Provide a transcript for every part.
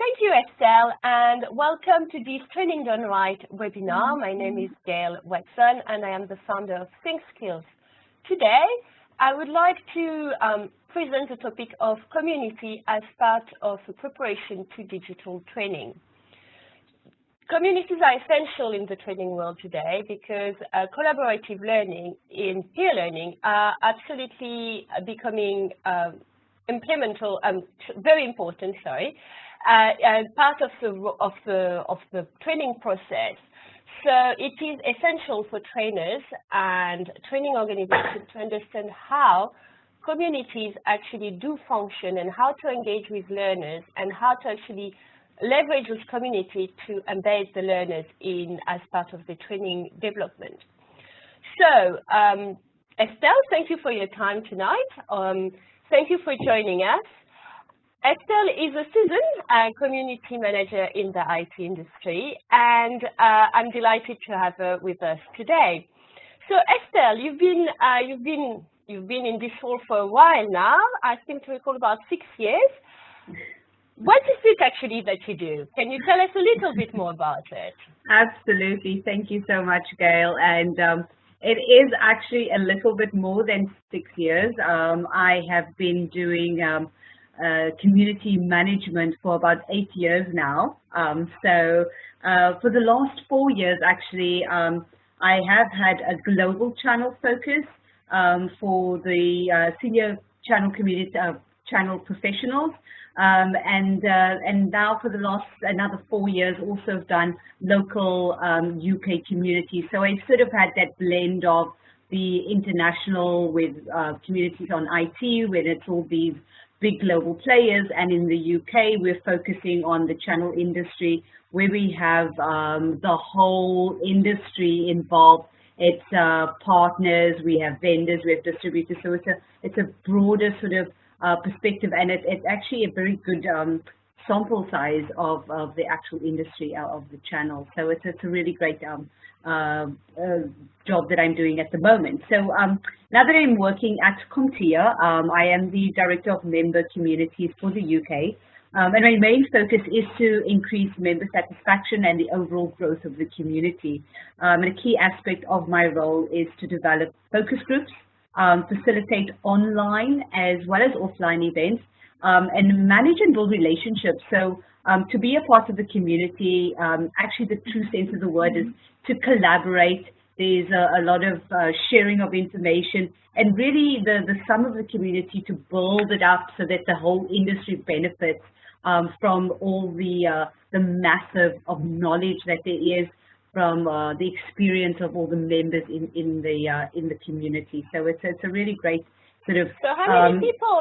Thank you, Estelle, and welcome to this Training Done Right webinar. My name is Gail Watson, and I am the founder of Think Skills. Today, I would like to present the topic of community as part of the preparation to digital training. Communities are essential in the training world today because collaborative learning in peer learning are absolutely becoming very important, as part of the training process. So it is essential for trainers and training organizations to understand how communities actually do function and how to engage with learners and how to actually leverage this community to embed the learners in as part of the training development. So, Estelle, thank you for your time tonight. Thank you for joining us. Estelle is a seasoned community manager in the IT industry, and I'm delighted to have her with us today. So, Estelle, you've been in this role for a while now. I seem to recall about 6 years. What is it actually that you do? Can you tell us a little bit more about it? Absolutely. Thank you so much, Gail. And it is actually a little bit more than 6 years. I have been doing community management for about 8 years now. So for the last 4 years, actually, I have had a global channel focus for the senior channel community channel professionals. And now for the last another 4 years also have done local UK communities. So I sort of had that blend of the international with communities on IT, where it's all these big global players, and in the UK we're focusing on the channel industry, where we have the whole industry involved. It's partners, we have vendors, we have distributors. So it's a broader sort of perspective, and it's actually a very good sample size of the actual industry of the channel. So it's a really great job that I'm doing at the moment. So now that I'm working at CompTIA, I am the Director of Member Communities for the UK, and my main focus is to increase member satisfaction and the overall growth of the community. And a key aspect of my role is to develop focus groups, facilitate online as well as offline events, and manage and build relationships. So to be a part of the community, actually the true sense of the word is to collaborate. There's a lot of sharing of information, and really the sum of the community to build it up so that the whole industry benefits from all the massive of knowledge that there is from the experience of all the members in the community. So it's a really great sort of. So how many people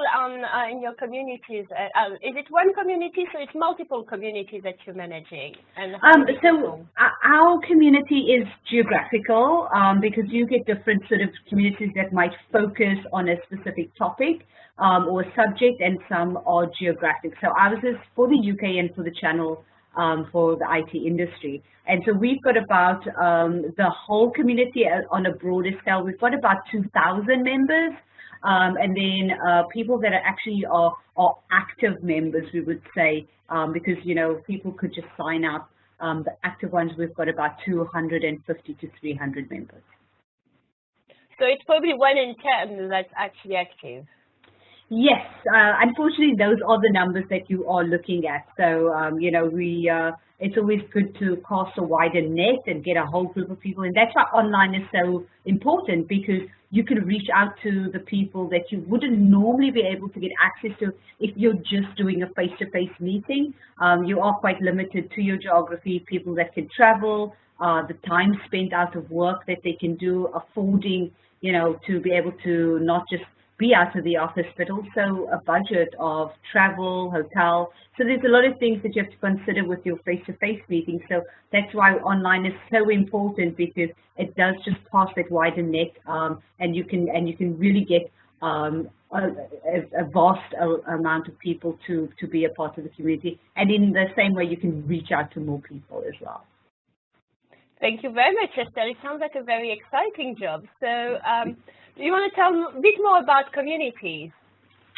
in your communities? Is it one community? So it's multiple communities that you're managing. And so our community is geographical because you get different sort of communities that might focus on a specific topic or a subject, and some are geographic. So ours is for the UK and for the channel. For the IT industry. And so we've got about the whole community on a broader scale. We've got about 2,000 members, and then people that are actually are active members, we would say, because, you know, people could just sign up. The active ones, we've got about 250 to 300 members. So it's probably 1 in 10 that's actually active. Yes, unfortunately, those are the numbers that you are looking at. So, you know, it's always good to cast a wider net and get a whole group of people. And that's why online is so important, because you can reach out to the people that you wouldn't normally be able to get access to if you're just doing a face-to-face meeting. You are quite limited to your geography, people that can travel, the time spent out of work that they can do, affording, you know, to be able to not just be out of the office, but also a budget of travel, hotel. So there's a lot of things that you have to consider with your face-to-face meetings. So that's why online is so important, because it does just cast that wider net, and you can really get a vast amount of people to be a part of the community. And in the same way, you can reach out to more people as well. Thank you very much, Estelle. It sounds like a very exciting job. So do you want to tell a bit more about communities?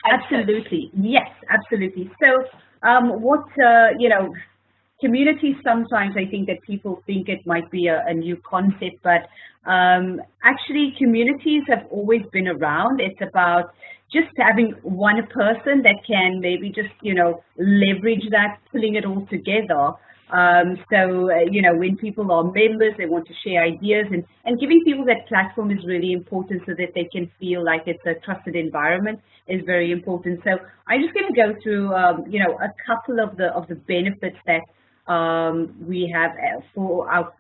Absolutely. Yes, absolutely. So Communities, sometimes I think that people think it might be a new concept, but actually communities have always been around. It's about just having one person that can maybe just, leverage that, pulling it all together. When people are members, they want to share ideas, and giving people that platform is really important so that they can feel like it's a trusted environment is very important. So I'm just going to go through, a couple of the benefits that we have for our,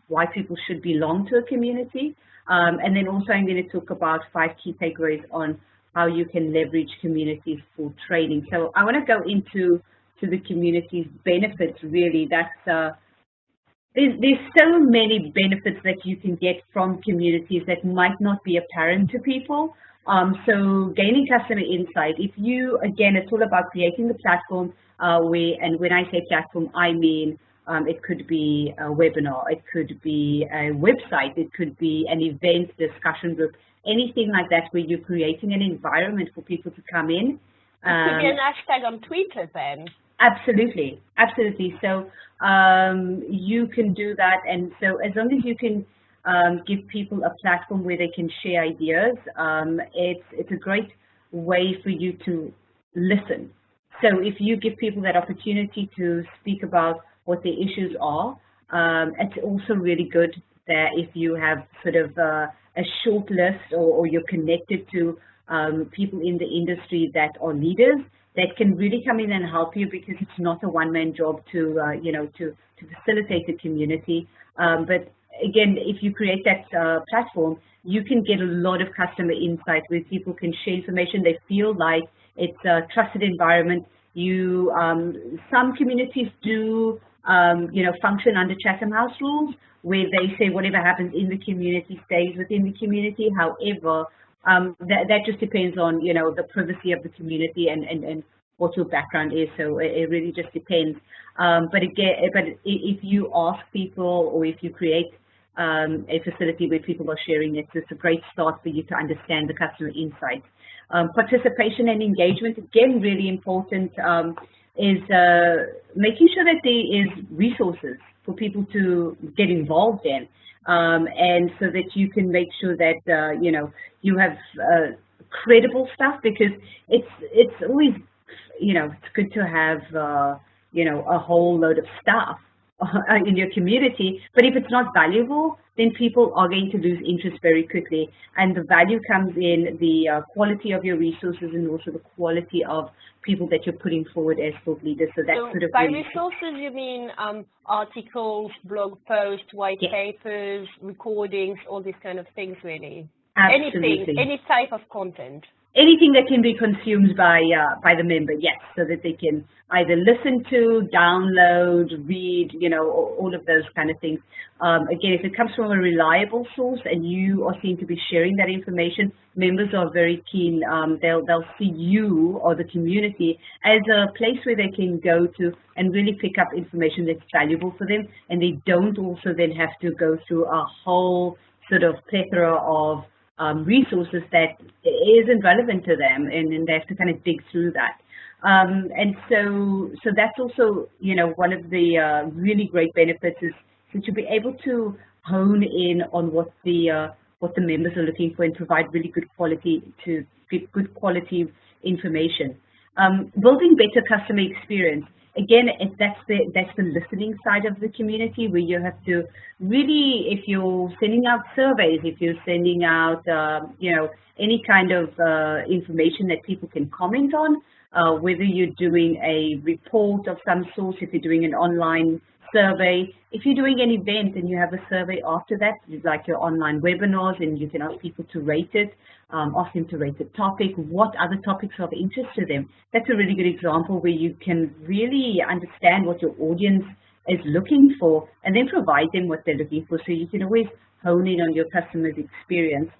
why people should belong to a community. And then also I'm going to talk about 5 key takeaways on how you can leverage communities for training. So I want to go into the community's benefits, really. That's there's so many benefits that you can get from communities that might not be apparent to people. So gaining customer insight, again, it's all about creating the platform and when I say platform, I mean it could be a webinar, it could be a website, it could be an event, discussion group, anything like that where you're creating an environment for people to come in. It could be an hashtag on Twitter then. Absolutely, absolutely. So you can do that, and so as long as you can give people a platform where they can share ideas, it's a great way for you to listen. So if you give people that opportunity to speak about what their issues are, it's also really good that if you have sort of a short list or you're connected to people in the industry that are leaders that can really come in and help you, because it's not a one-man job to facilitate the community. But again, if you create that platform, you can get a lot of customer insight where people can share information. They feel like it's a trusted environment. Some communities do, function under Chatham House rules, where they say whatever happens in the community stays within the community. However, that just depends on, the privacy of the community and what your background is. So it really just depends. But if you ask people, or if you create a facility where people are sharing it, it's a great start for you to understand the customer insights. Participation and engagement, again, really important, is making sure that there is resources for people to get involved in, and so that you can make sure that you have credible stuff, because it's always it's good to have a whole load of stuff in your community, but if it's not valuable, then people are going to lose interest very quickly. And the value comes in the quality of your resources and also the quality of people that you're putting forward as thought leaders. So that's sort of by resources, you mean articles, blog posts, white papers, recordings, all these kind of things, really. Absolutely. Anything, any type of content. Anything that can be consumed by the member, yes, so that they can either listen to, download, read, all of those kind of things. Again, if it comes from a reliable source and you are seen to be sharing that information, members are very keen. They'll see you or the community as a place where they can go to and really pick up information that's valuable for them, and they don't also then have to go through a whole sort of plethora of resources that isn't relevant to them, and they have to kind of dig through that. And so that's also, one of the really great benefits is to be able to hone in on what the members are looking for and provide really good quality information. Building better customer experience. Again, that's the listening side of the community, where you have to really, if you're sending out surveys, if you're sending out, any kind of information that people can comment on, whether you're doing a report of some sort, if you're doing an online survey, if you're doing an event and you have a survey after that, like your online webinars, and you can ask people to rate it, ask them to rate the topic, what other topics are of interest to them. That's a really good example where you can really understand what your audience is looking for and then provide them what they're looking for, so you can always hone in on your customer's experience.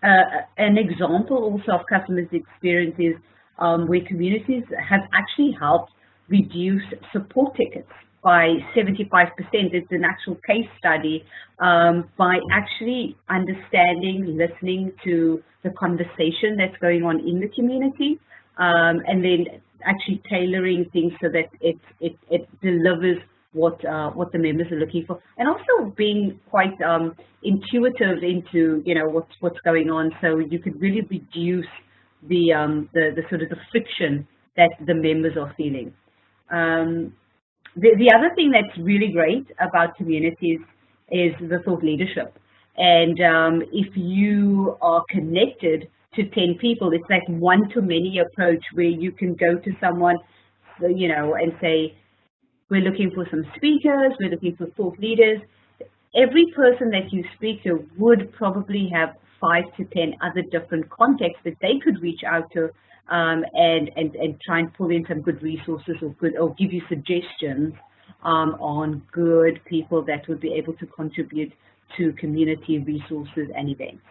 An example also of customer's experience is where communities have actually helped reduce support tickets by 75%. It's an actual case study by actually understanding, listening to the conversation that's going on in the community, and then actually tailoring things so that it delivers what the members are looking for, and also being quite intuitive into what's going on, so you could really reduce the sort of the friction that the members are feeling. The other thing that's really great about communities is the thought leadership. And if you are connected to 10 people, it's that one-to-many approach where you can go to someone, and say, we're looking for some speakers, we're looking for thought leaders. Every person that you speak to would probably have 5 to 10 other different contacts that they could reach out to and try and pull in some good resources or give you suggestions on good people that would be able to contribute to community resources and events.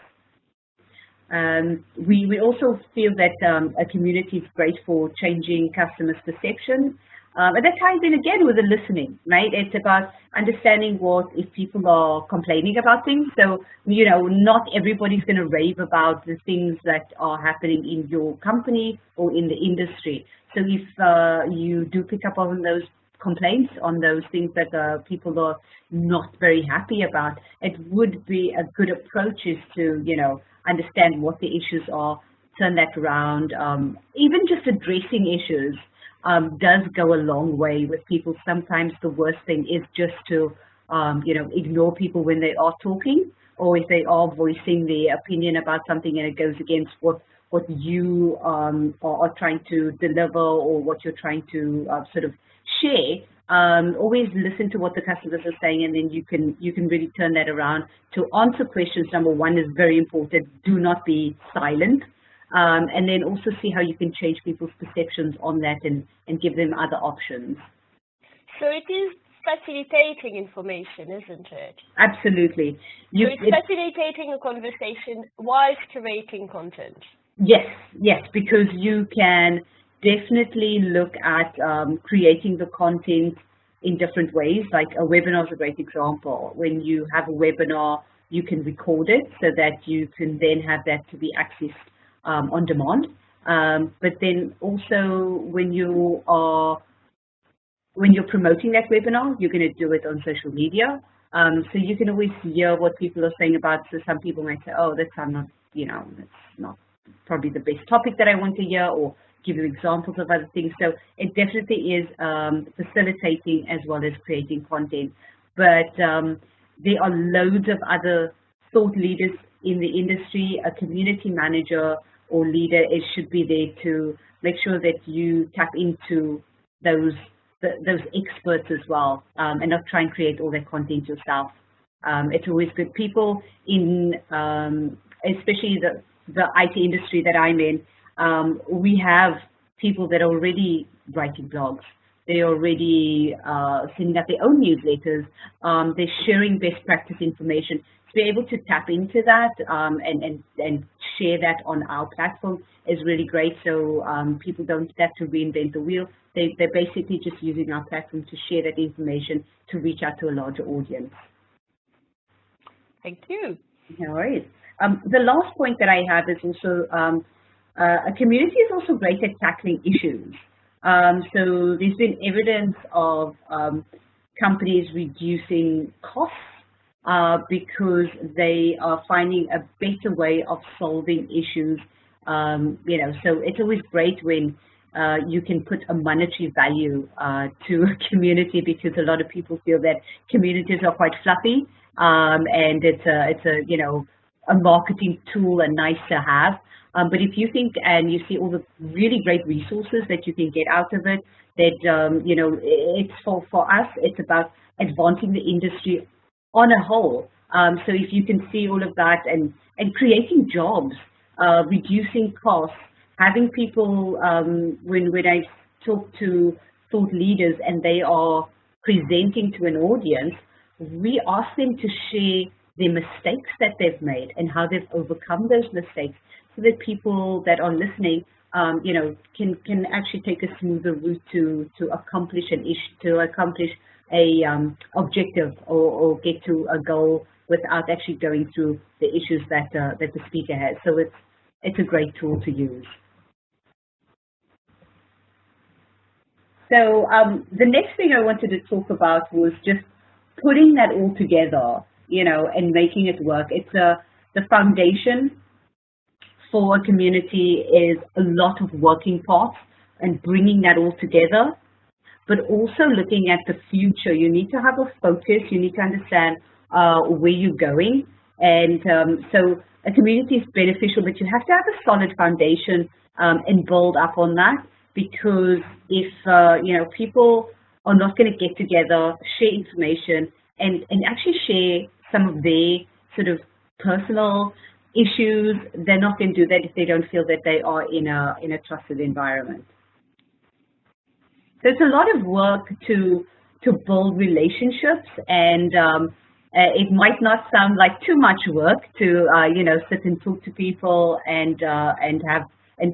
We also feel that a community is great for changing customers' perception. And that ties in again with the listening, right? It's about understanding if people are complaining about things. So, not everybody's going to rave about the things that are happening in your company or in the industry. So if you do pick up on those complaints, on those things that people are not very happy about, it would be a good approach is to, understand what the issues are, turn that around. Even just addressing issues does go a long way with people. Sometimes the worst thing is just to, ignore people when they are talking, or if they are voicing their opinion about something and it goes against what you are trying to deliver or what you're trying to sort of share. Always listen to what the customers are saying, and then you can really turn that around to answer questions. Number one is very important. Do not be silent. And then also see how you can change people's perceptions on that and give them other options. So it is facilitating information, isn't it? Absolutely. So it's facilitating a conversation whilst curating content. Yes, because you can definitely look at creating the content in different ways. Like a webinar is a great example. When you have a webinar, you can record it so that you can then have that to be accessed on demand, but then also when you're promoting that webinar, you're going to do it on social media. So you can always hear what people are saying about. So some people might say, "Oh, that's not probably the best topic that I want to hear," or give you examples of other things. So it definitely is facilitating as well as creating content. But there are loads of other thought leaders in the industry. A community manager or leader should be there to make sure that you tap into those experts as well, and not try and create all that content yourself. It's always good. People in, especially the IT industry that I'm in, we have people that are already writing blogs. They're already sending out their own newsletters. They're sharing best practice information. To be able to tap into that and share that on our platform is really great. So people don't have to reinvent the wheel. They're basically just using our platform to share that information to reach out to a larger audience. Thank you. No worries. The last point that I have is also a community is also great at tackling issues. So there's been evidence of companies reducing costs because they are finding a better way of solving issues. So it's always great when you can put a monetary value to a community, because a lot of people feel that communities are quite fluffy and it's a marketing tool and nice to have. But if you think and you see all the really great resources that you can get out of it, that, it's for us, it's about advancing the industry on a whole. So if you can see all of that and creating jobs, reducing costs, having people, when I talk to thought leaders and they are presenting to an audience, we ask them to share the mistakes that they've made and how they've overcome those mistakes, so that people that are listening, can actually take a smoother route to accomplish an issue, to accomplish a objective or get to a goal without actually going through the issues that the speaker has. So it's a great tool to use. So the next thing I wanted to talk about was just putting that all together, and making it work. It's the foundation for a community is a lot of working parts and bringing that all together, but also looking at the future. You need to have a focus. You need to understand where you're going. And so a community is beneficial, but you have to have a solid foundation and build up on that, because if people are not going to get together, share information, and actually share some of their sort of personal issues, they're not going to do that if they don't feel that they are in a trusted environment. So it's a lot of work to build relationships, and it might not sound like too much work to sit and talk to people and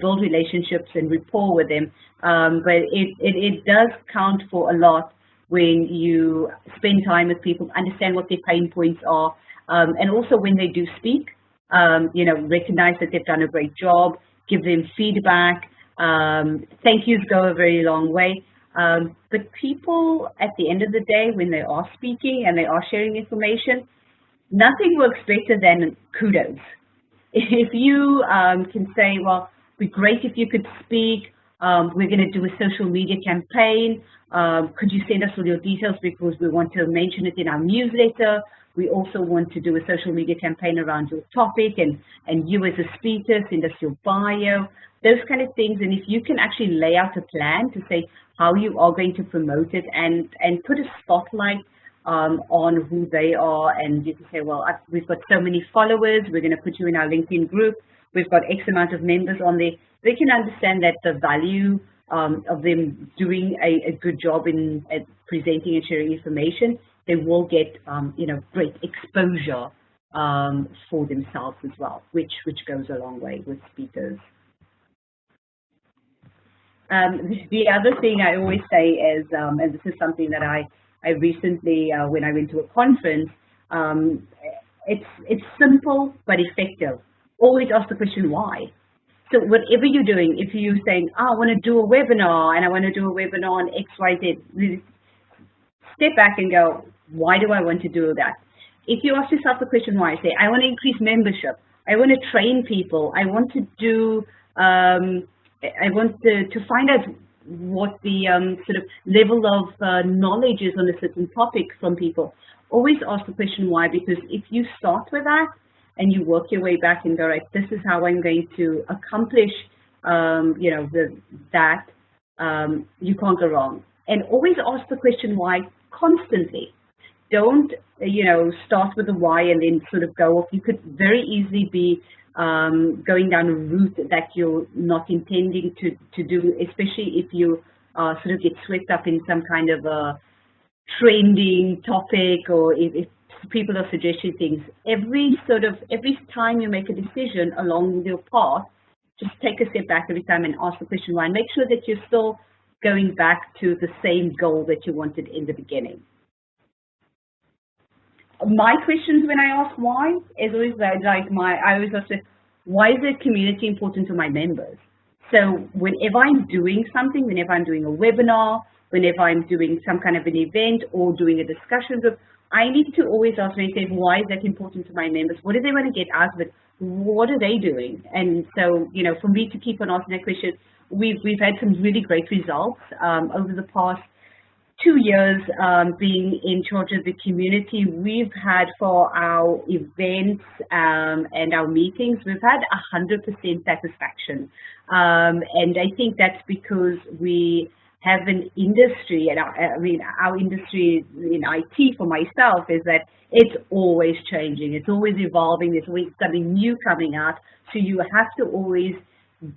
build relationships and rapport with them, but it does count for a lot when you spend time with people, understand what their pain points are, and also when they do speak, recognize that they've done a great job, give them feedback. Thank yous go a very long way. But people, at the end of the day, when they are speaking and they are sharing information, nothing works better than kudos. If you can say, well, it'd be great if you could speak, we're going to do a social media campaign, could you send us all your details because we want to mention it in our newsletter. We also want to do a social media campaign around your topic, and you as a speaker, send us your bio, those kind of things. And if you can actually lay out a plan to say how you are going to promote it and put a spotlight on who they are, and you can say, well, we've got so many followers, we're going to put you in our LinkedIn group, we've got X amount of members on there. They can understand that the value of them doing a good job in presenting and sharing information, they will get great exposure for themselves as well, which goes a long way with speakers. The other thing I always say is, and this is something that I recently, when I went to a conference, it's simple but effective. Always ask the question why. So whatever you're doing, if you're saying, oh, I want to do a webinar and I want to do a webinar on X, Y, Z, step back and go, why do I want to do that? If you ask yourself the question why, say, I want to increase membership, I want to train people, I want to do, I want to find out what the sort of level of knowledge is on a certain topic from people. Always ask the question why, because if you start with that and you work your way back and go, right, this is how I'm going to accomplish, that, you can't go wrong. And always ask the question why constantly. Don't, start with the why and then sort of go off. You could very easily be going down a route that you're not intending to do, especially if you sort of get swept up in some kind of a trending topic, or if people are suggesting things. Every time you make a decision along with your path, just take a step back every time and ask the question why, and make sure that you're still going back to the same goal that you wanted in the beginning. My questions when I ask why is always I always ask, why is the community important to my members? So whenever I'm doing something, whenever I'm doing a webinar, whenever I'm doing some kind of an event or doing a discussion group, I need to always ask myself, why is that important to my members? What do they want to get out of it? What are they doing? And so, for me to keep on asking that question, we've had some really great results over the past 2 years being in charge of the community. We've had, for our events and our meetings, we've had 100% satisfaction. And I think that's because we have an industry, and our industry in IT for myself is that it's always changing, it's always evolving, there's always something new coming out. So you have to always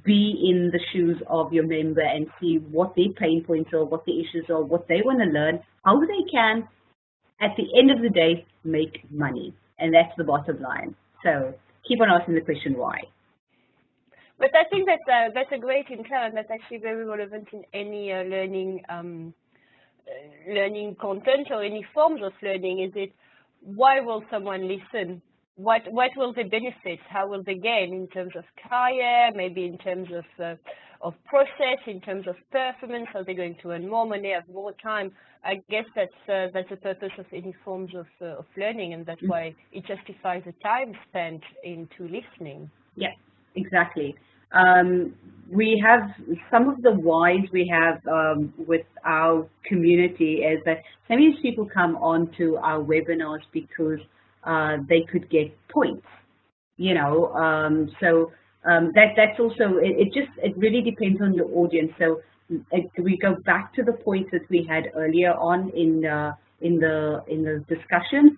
be in the shoes of your member and see what their pain points are, what the issues are, what they want to learn, how they can, at the end of the day, make money. And that's the bottom line. So keep on asking the question why. But I think that that's a great intel, and that's actually very relevant in any learning content or any forms of learning. Is it, why will someone listen? what will they benefit? How will they gain in terms of career, maybe in terms of process, in terms of performance? Are they going to earn more money, have more time? I guess that's the purpose of any forms of learning, and that's why it justifies the time spent into listening. Yes, exactly. We have some of the whys we have with our community is that some of these people come onto our webinars because they could get points, you know. That's also it really depends on the audience. So we go back to the points that we had earlier on in the discussion.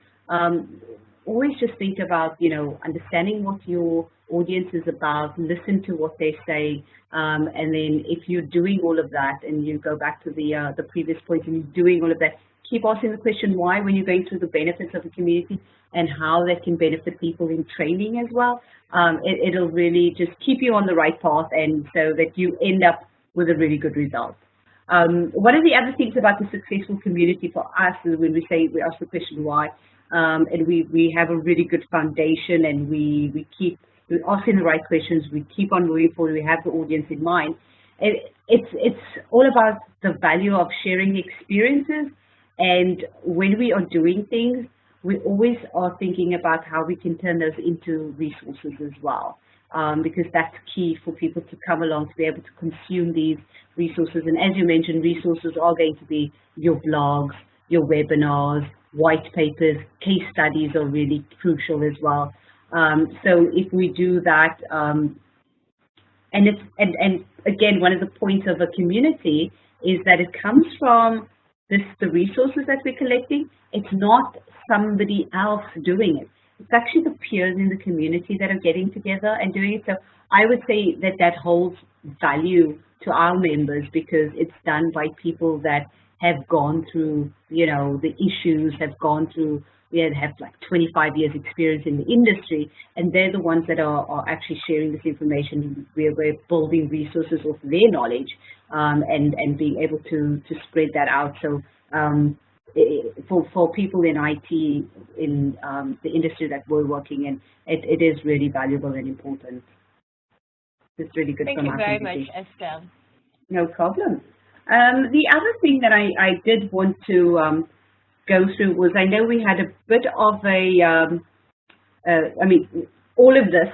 Always just think about, you know, understanding what your audience is about, listen to what they say, and then if you're doing all of that and you go back to the previous point and you're doing all of that, keep asking the question why when you're going through the benefits of the community and how that can benefit people in training as well. It'll really just keep you on the right path, and so that you end up with a really good result. One of the other things about the successful community for us is when we ask the question why, and we have a really good foundation, and we're asking the right questions, we keep on moving forward, we have the audience in mind. It's all about the value of sharing experiences, and when we are doing things, we always are thinking about how we can turn those into resources as well, because that's key for people to come along to be able to consume these resources. And as you mentioned, resources are going to be your blogs, your webinars, white papers, case studies are really crucial as well. So if we do that, and again, one of the points of a community is that it comes from the resources that we're collecting. It's not somebody else doing it. It's actually the peers in the community that are getting together and doing it. So I would say that that holds value to our members because it's done by people that have gone through, you know, the issues, have gone through, have like 25 years experience in the industry, and they're the ones that are actually sharing this information. We're building resources of their knowledge and being able to spread that out. So for people in IT, in the industry that we're working in, it is really valuable and important. It's really good. Thank you very much, Estelle. No problem. The other thing that I did want to go through was, I know we had a bit of I mean, all of this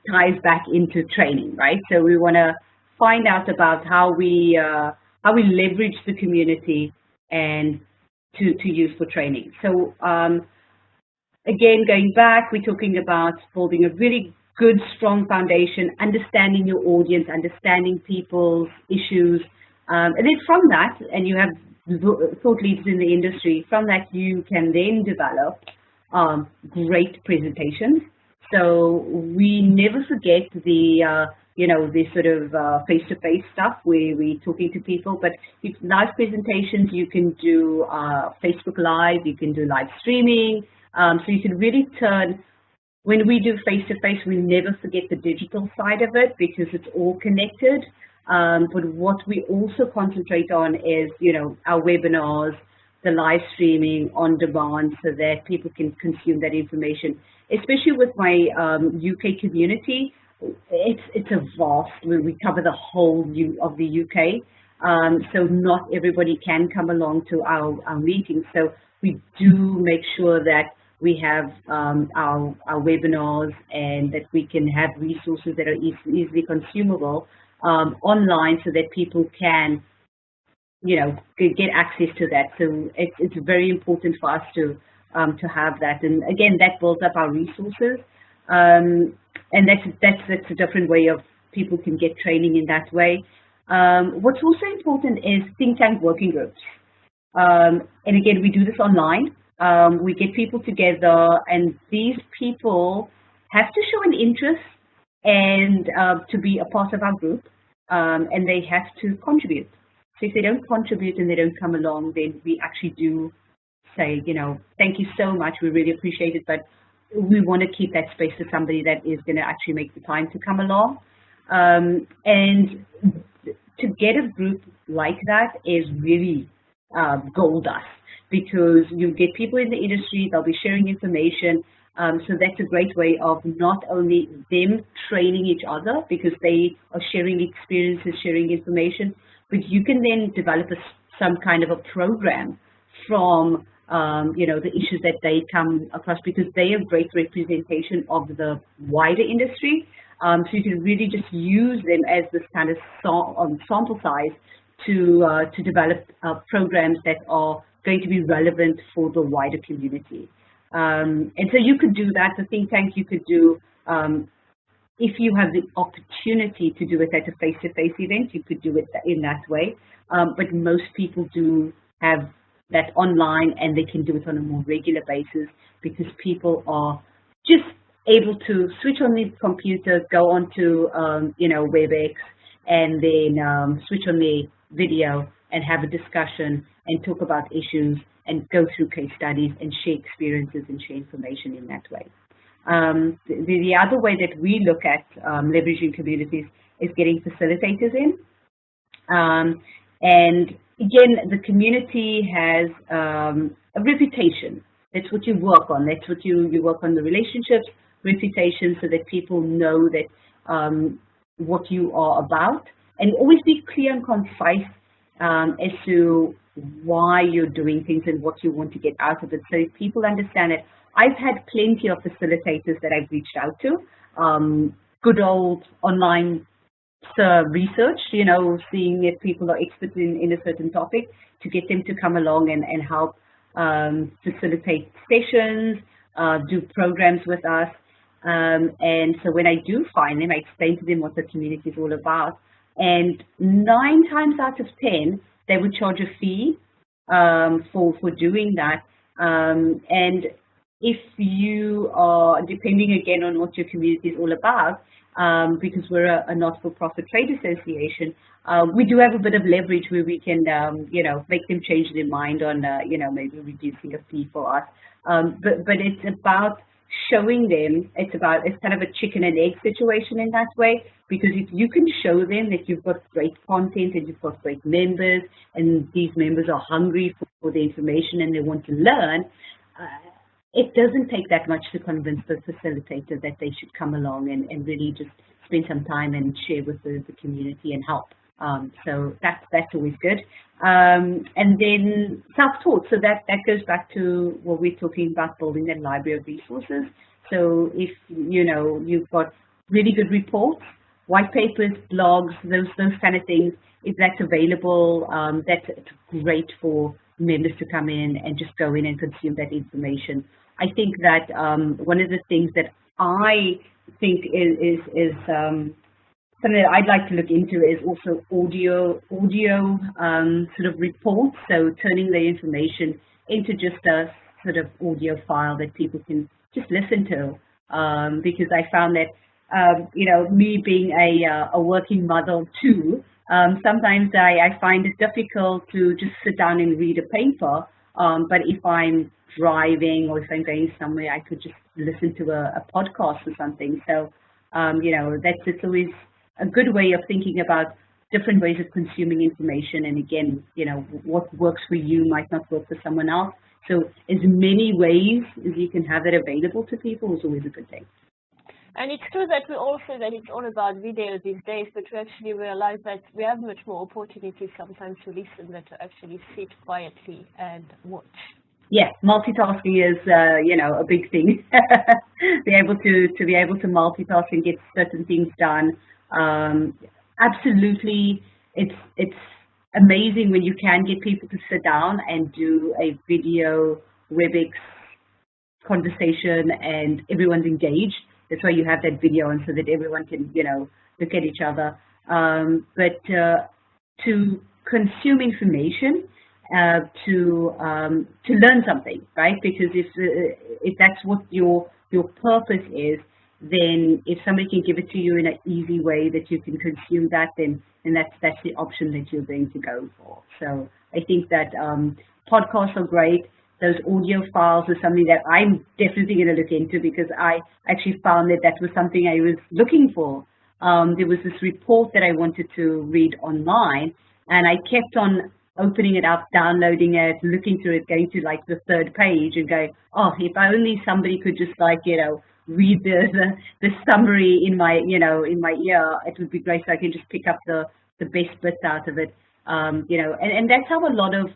ties back into training, right? So we want to find out about how we leverage the community and to use for training. So again, going back, we're talking about building a really good, strong foundation, understanding your audience, understanding people's issues, and then from that, and you have thought leaders in the industry, from that you can then develop great presentations. So we never forget the you know, the sort of face-to-face stuff where we're talking to people, but live presentations, you can do Facebook Live, you can do live streaming, so you can really turn, when we do face-to-face, we never forget the digital side of it because it's all connected. But what we also concentrate on is, you know, our webinars, the live streaming on demand so that people can consume that information. Especially with my UK community, it's a vast, we cover the whole of the UK. So not everybody can come along to our meetings. So we do make sure that we have our webinars and that we can have resources that are easily consumable online so that people can, you know, get access to that. So it's very important for us to have that. And again, that builds up our resources. And that's a different way of people can get training in that way. What's also important is think tank working groups. And again, we do this online. We get people together, and these people have to show an interest and to be a part of our group, and they have to contribute. So if they don't contribute and they don't come along, then we actually do say, you know, thank you so much, we really appreciate it, but we want to keep that space to somebody that is going to actually make the time to come along. And to get a group like that is really gold dust, because you get people in the industry, they'll be sharing information, So that's a great way of not only them training each other because they are sharing experiences, sharing information, but you can then develop some kind of a program from the issues that they come across, because they are great representation of the wider industry. So you can really just use them as this kind of sample size to develop programs that are going to be relevant for the wider community. And so you could do that. The think tank you could do, if you have the opportunity to do it at a face-to-face event, you could do it in that way. But most people do have that online, and they can do it on a more regular basis because people are just able to switch on the computer, go onto WebEx, and then switch on the video and have a discussion and talk about issues and go through case studies and share experiences and share information in that way. The other way that we look at leveraging communities is getting facilitators in. And again, the community has a reputation. That's what you work on. That's what you work on, the relationships, reputation, so that people know that what you are about, and always be clear and concise as to why you're doing things and what you want to get out of it. So if people understand it, I've had plenty of facilitators that I've reached out to, good old online research, seeing if people are experts in a certain topic, to get them to come along and help facilitate sessions, do programs with us. And so when I do find them, I explain to them what the community is all about. And 9 times out of 10, they would charge a fee for doing that. And if you are, depending again on what your community is all about, because we're a not-for-profit trade association, we do have a bit of leverage where we can, make them change their mind on, maybe reducing a fee for us. But it's about showing them, it's kind of a chicken and egg situation in that way, because if you can show them that you've got great content and you've got great members, and these members are hungry for the information and they want to learn, it doesn't take that much to convince the facilitator that they should come along and really just spend some time and share with the community and help. So that's always good. And then self-taught, so that goes back to what we're talking about, building that library of resources. So if you've got really good reports, white papers, blogs, those kind of things, if that's available, that's great for members to come in and just go in and consume that information. I think that one of the things that I think is something that I'd like to look into is also audio sort of reports. So turning the information into just a sort of audio file that people can just listen to. Because I found that, me being a working mother too, sometimes I find it difficult to just sit down and read a paper. But if I'm driving or if I'm going somewhere, I could just listen to a podcast or something. So, it's always a good way of thinking about different ways of consuming information. And again, what works for you might not work for someone else. So as many ways as you can have it available to people is always a good thing. And it's true that we also that it's all about video these days, but we actually realize that we have much more opportunity sometimes to listen than to actually sit quietly and watch. Yeah, multitasking is a big thing. be able to multitask and get certain things done. Absolutely, it's amazing when you can get people to sit down and do a video WebEx conversation and everyone's engaged. That's why you have that video, and so that everyone can look at each other. But to consume information, to learn something, right? Because if that's what your purpose is, then if somebody can give it to you in an easy way that you can consume that, then that's the option that you're going to go for. So I think that podcasts are great. Those audio files are something that I'm definitely going to look into, because I actually found that was something I was looking for. There was this report that I wanted to read online, and I kept on opening it up, downloading it, looking through it, going to like the third page and going, oh, if only somebody could just like, read the summary in my, in my ear, it would be great so I can just pick up the best bits out of it. And that's how a lot of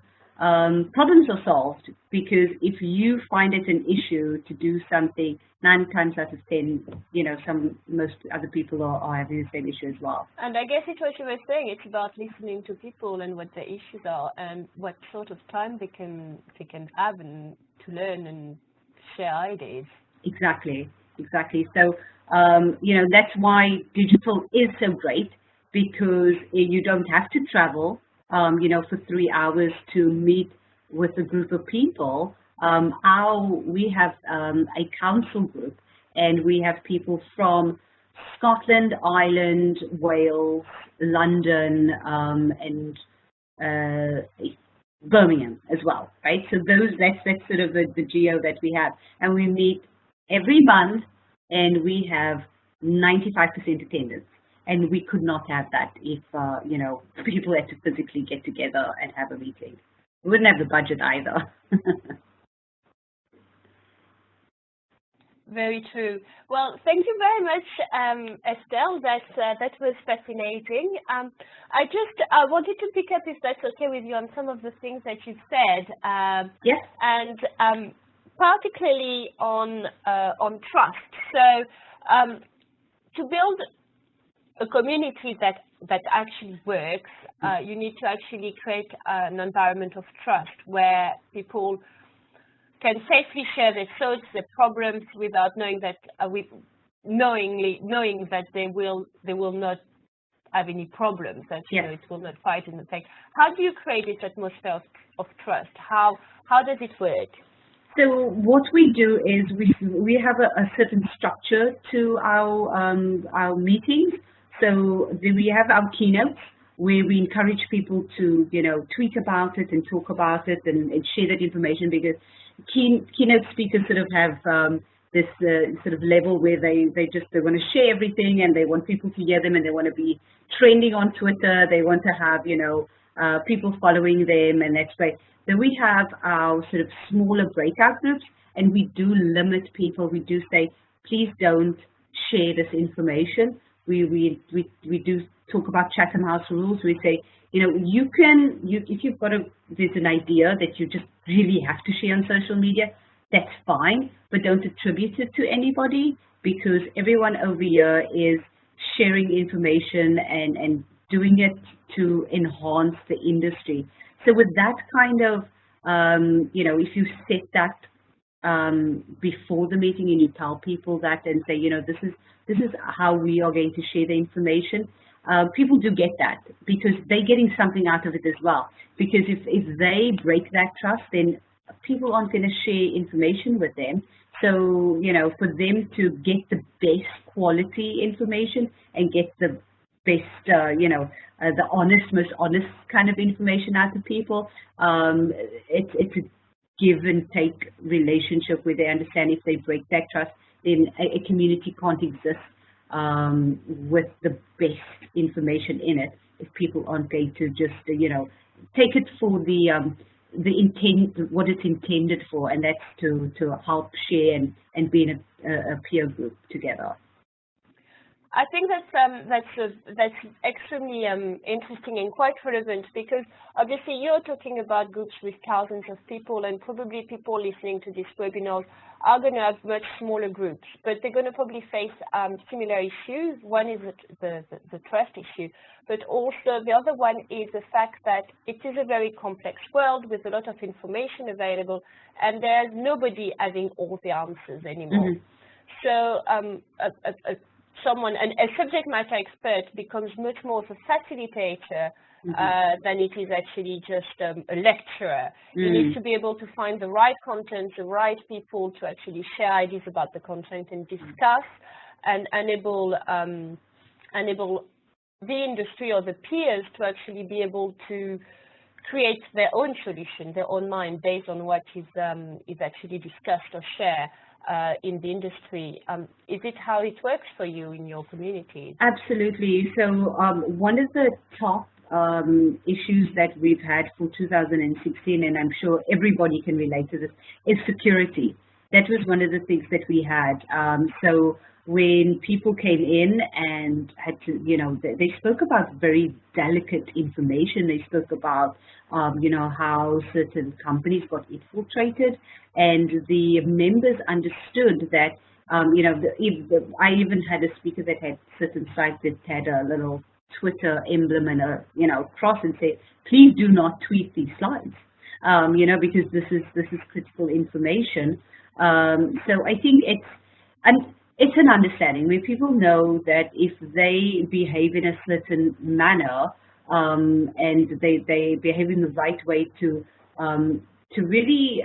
problems are solved, because if you find it an issue to do something, 9 times out of 10, most other people are having the same issue as well. And I guess it's what you were saying, it's about listening to people and what their issues are and what sort of time they can have and to learn and share ideas. Exactly. So, that's why digital is so great, because you don't have to travel, for 3 hours to meet with a group of people. We have a council group, and we have people from Scotland, Ireland, Wales, London, and Birmingham as well, right? So that's sort of the geo that we have, and we meet every month, and we have 95% attendance. And we could not have that if, people had to physically get together and have a meeting. We wouldn't have the budget either. Very true. Well, thank you very much, Estelle. That was fascinating. I wanted to pick up, if that's okay with you, on some of the things that you said. Yes. And particularly on trust. So to build a community that actually works, you need to actually create an environment of trust where people can safely share their thoughts, their problems, without knowing that knowing that they will not have any problems, that it will not fight in the face. How do you create this atmosphere of trust? How does it work? So what we do is we have a certain structure to our meetings. So we have our keynotes, where we encourage people to, tweet about it and talk about it and share that information, because keynote speakers sort of have this sort of level where they want to share everything, and they want people to hear them, and they want to be trending on Twitter. They want to have, people following them, and that's great. Then we have our sort of smaller breakout groups, and we do limit people. We do say, please don't share this information. We do talk about Chatham House rules. We say, if you've got there's an idea that you just really have to share on social media, that's fine, but don't attribute it to anybody, because everyone over here is sharing information and doing it to enhance the industry. So with that kind of, if you set that before the meeting and you tell people that and say, this is how we are going to share the information, people do get that, because they're getting something out of it as well. Because if they break that trust, then people aren't going to share information with them. So, for them to get the best quality information and get the best, the most honest kind of information out of people, it's a give and take relationship where they understand if they break that trust, then a community can't exist with the best information in it if people aren't going to just, take it for the intent, what it's intended for, and that's to help share and be in a peer group together. I think that's extremely interesting and quite relevant, because obviously you're talking about groups with thousands of people, and probably people listening to this webinar are going to have much smaller groups, but they're going to probably face similar issues. One is the trust issue, but also the other one is the fact that it is a very complex world with a lot of information available, and there's nobody having all the answers anymore. Mm-hmm. So a subject matter expert becomes much more of a facilitator than it is actually just a lecturer. You need to be able to find the right content, the right people to actually share ideas about the content and discuss, and enable the industry or the peers to actually be able to create their own solution, their own mind, based on what is actually discussed or shared in the industry. Is it how it works for you in your communities? Absolutely. So one of the top issues that we've had for 2016, and I'm sure everybody can relate to this, is security. That was one of the things that we had. So when people came in and had to, they spoke about very delicate information. They spoke about, how certain companies got infiltrated, and the members understood that, I even had a speaker that had certain sites that had a little Twitter emblem and a, cross, and say, please do not tweet these slides, because this is critical information. So I think it's an understanding where people know that if they behave in a certain manner, and they behave in the right way to really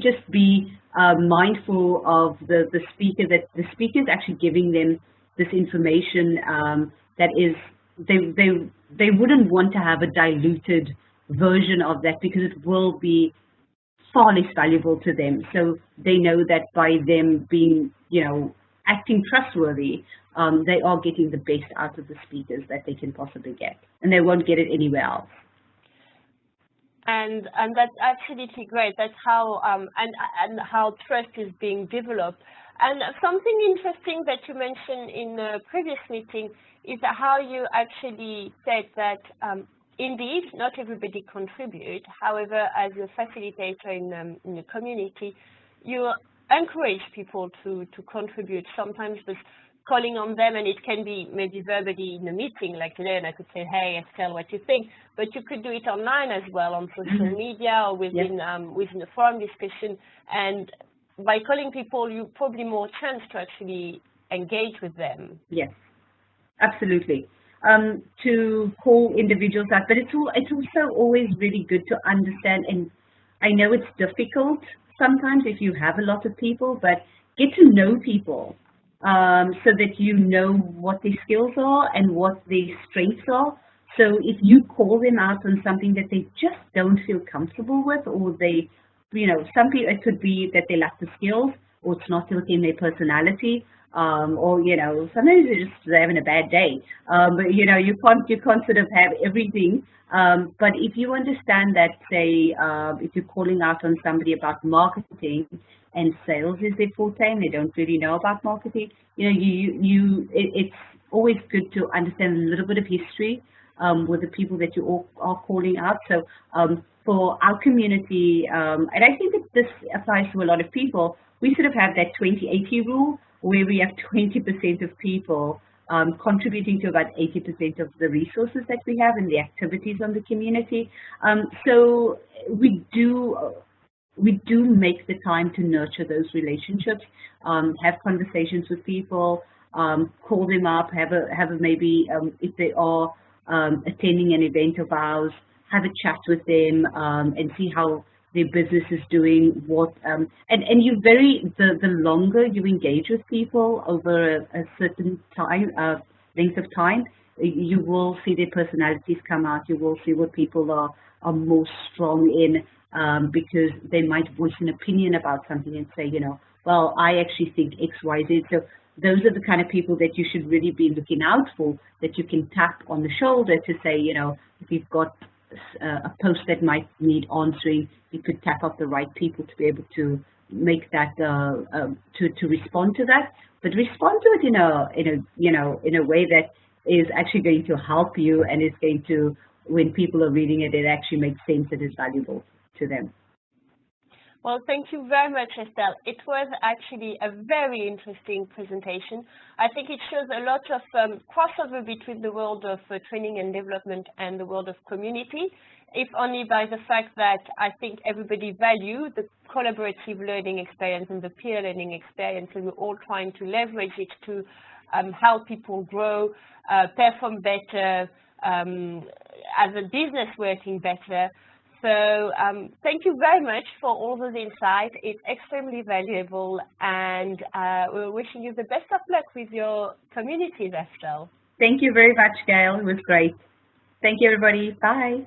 just be mindful of the speaker, that the speaker is actually giving them this information that is, they wouldn't want to have a diluted version of that, because it will be far less valuable to them. So they know that by them being, acting trustworthy, they are getting the best out of the speakers that they can possibly get, and they won't get it anywhere else. And that's absolutely great. That's how and how trust is being developed. And something interesting that you mentioned in a previous meeting is how you actually said that indeed not everybody contribute. However, as a facilitator in the community, you encourage people to contribute. Sometimes just calling on them, and it can be maybe verbally in a meeting like today, and I could say, hey, Estelle, what do you think? But you could do it online as well, on social media, or within within a forum discussion. And by calling people, you probably more chance to actually engage with them. Yes, absolutely. To call individuals out, but it's also always really good to understand, and I know it's difficult sometimes if you have a lot of people, but get to know people. So that you know what their skills are and what their strengths are. So if you call them out on something that they just don't feel comfortable with, or they, some people, it could be that they lack the skills, or it's not within their personality, or sometimes they're having a bad day. But you can't sort of have everything. But if you understand that, say, if you're calling out on somebody about marketing, and sales is their forte, and they don't really know about marketing, it's always good to understand a little bit of history with the people that you are calling out. So for our community, and I think that this applies to a lot of people, we sort of have that 20-80 rule, where we have 20% of people contributing to about 80% of the resources that we have and the activities on the community. So we do make the time to nurture those relationships, have conversations with people, call them up, have a maybe if they are attending an event of ours, have a chat with them and see how their business is doing. And you the longer you engage with people over a certain time length of time, you will see their personalities come out. You will see what people are more strong in. Because they might voice an opinion about something and say, well, I actually think X, Y, Z. So those are the kind of people that you should really be looking out for, that you can tap on the shoulder to say, if you've got a post that might need answering, you could tap up the right people to be able to make that, to respond to that, but respond to it in a way that is actually going to help you, and is going to, when people are reading it, it actually makes sense, it is valuable to them. Well, thank you very much, Estelle. It was actually a very interesting presentation. I think it shows a lot of crossover between the world of training and development and the world of community, if only by the fact that I think everybody values the collaborative learning experience and the peer learning experience, and we're all trying to leverage it to help people grow, perform better, as a business working better. So thank you very much for all those insights. It's extremely valuable, and we're wishing you the best of luck with your communities, Estelle. Thank you very much, Gail. It was great. Thank you, everybody. Bye.